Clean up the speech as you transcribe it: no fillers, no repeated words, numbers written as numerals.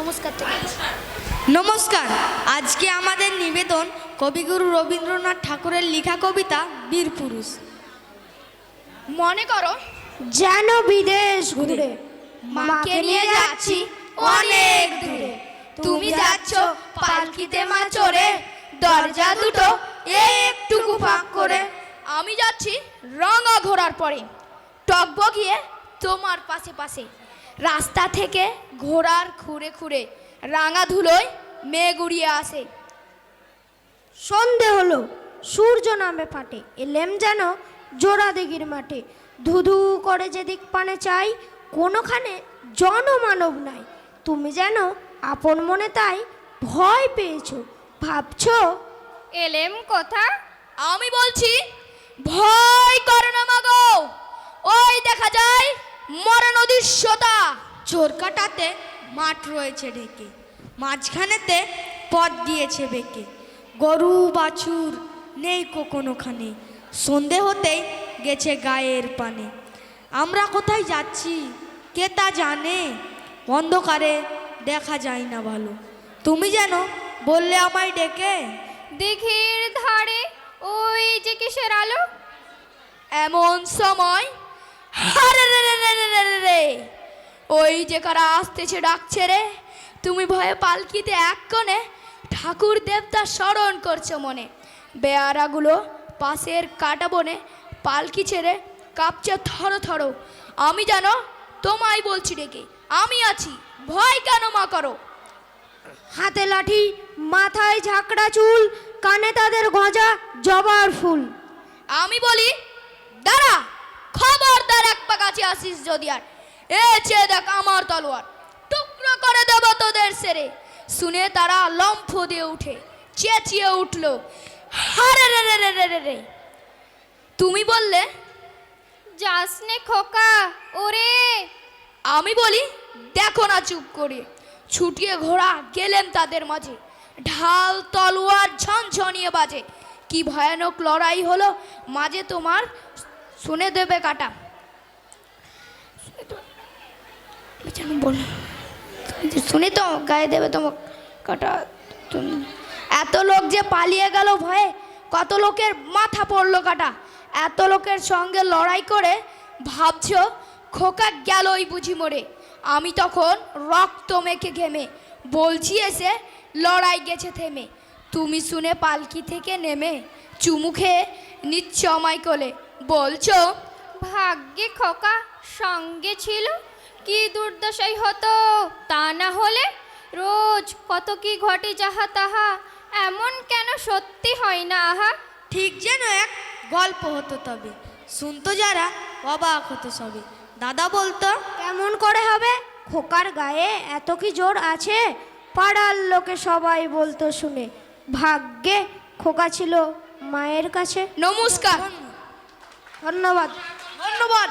নমস্কার থেকে। নমস্কার। আজকে আমাদের নিবেদন কবিগুরু রবীন্দ্রনাথ ঠাকুরের লেখা কবিতা বীরপুরুষ। মনে করো যেন বিদেশ ঘুরে মাকে নিয়ে যাচ্ছি অনেক দূরে, তুমি যাচ্ছ পালকিতে মা চড়ে, দরজা দুটো একটুকু ফাঁক করে। আমি যাচ্ছি রঙা ঘোড়ার পরে, টকবগিয়ে তোমার পাশে পাশে। রাস্তা থেকে ঘোড়ার খুঁড়ে খুঁড়ে রাঙা ধুলোয় মেঘ উড়িয়ে আসে। সন্ধে হলো, সূর্য নামে ফাটে, এলেম যেন জোড়া দিঘির মাঠে। ধুধু করে যেদিক পানে চাই, কোনোখানে জনমানব নাই। তুমি যেন আপন মনে তাই ভয় পেয়েছো, ভাবছো এলেম কোথা? আমি বলছি ভয় করো না মাগো, ওই দেখা যায় মরা নদীর সোতা। চোর কাটাতে মাঠ রয়েছে ঢেকে, মাঝখানেতে পথ দিয়েছে বেঁকে। গরু বাছুর নেই কোনোখানে, সন্ধে হতেই গেছে গায়ের পানে। আমরা কোথায় যাচ্ছি কে তা জানে, অন্ধকারে দেখা যায় না ভালো। তুমি যেন বললে আমায় ডেকে, দিঘির ধারে ওই যে কিসের আলো। এমন সময় হারে রে রে রে রে রে রে রে, ওই যে কারা আসতেছে ডাকছে রে। তুমি ভয়ে পালকিতে এক কোণে ঠাকুর দেবতা স্মরণ করছো মনে। বেয়ারাগুলো পাশের কাটা বনে পালকি ছেড়ে কাঁপছে থরো থরো। আমি জানো তোমায় বলছি ডেকে, আমি আছি, ভয় কেন মা করো। হাতে লাঠি, মাথায় ঝাঁকড়া চুল, কানে তাদের গজা জবার ফুল। আমি বলি দাঁড়া, খবরদার এক পা কাছে আসিস যদি আর, এ চেয়ে দেখ আমার তলোয়ার, টুকরো করে দেব তোদের সেরে। শুনে তারা লম্ফ দিয়ে উঠে চেঁচিয়ে উঠল, হারে রে রে রে রে রে রে। তুমি বললে যাসনে খোকা ওরে। আমি বলি দেখো না চুপ করে, ছুটিয়ে ঘোড়া গেলেন তাদের মাঝে। ঢাল তলোয়ার ঝনঝনিয়ে বাজে, কি ভয়ানক লড়াই হলো মাঝে তোমার, শুনে দেবে কাটা। শুনে তো গায়ে দেবে তোমার কাটা। তুমি এত লোক যে পালিয়ে গেল ভয়ে, কত লোকের মাথা পড়লো কাটা। এত লোকের সঙ্গে লড়াই করে ভাবছো খোকা গেলই বুঝি মরে। আমি তখন রক্ত মেখে ঘেমে বলছি এসে লড়াই গেছে থেমে। তুমি শুনে পালকি থেকে নেমে চুমু খেয়ে নিচ্ছ আমায় কোলে, বলছো ভাগ্যে খোকা সঙ্গে ছিল, কি দুর্দশাই হতো তা না হলে। রোজ কত কি ঘটে যাহা তাহা, এমন কেন সত্যি হয় না আহা। ঠিক যেন এক গল্প হতো তবে, শুনতো যারা অবাক হতো সবে। দাদা বলতো, কেমন করে হবে, খোকার গায়ে এত কি জোর আছে। পাড়ার লোকে সবাই বলতো শুনে, ভাগ্যে খোকা ছিল মায়ের কাছে। নমস্কার। ধন্যবাদ। ধন্যবাদ।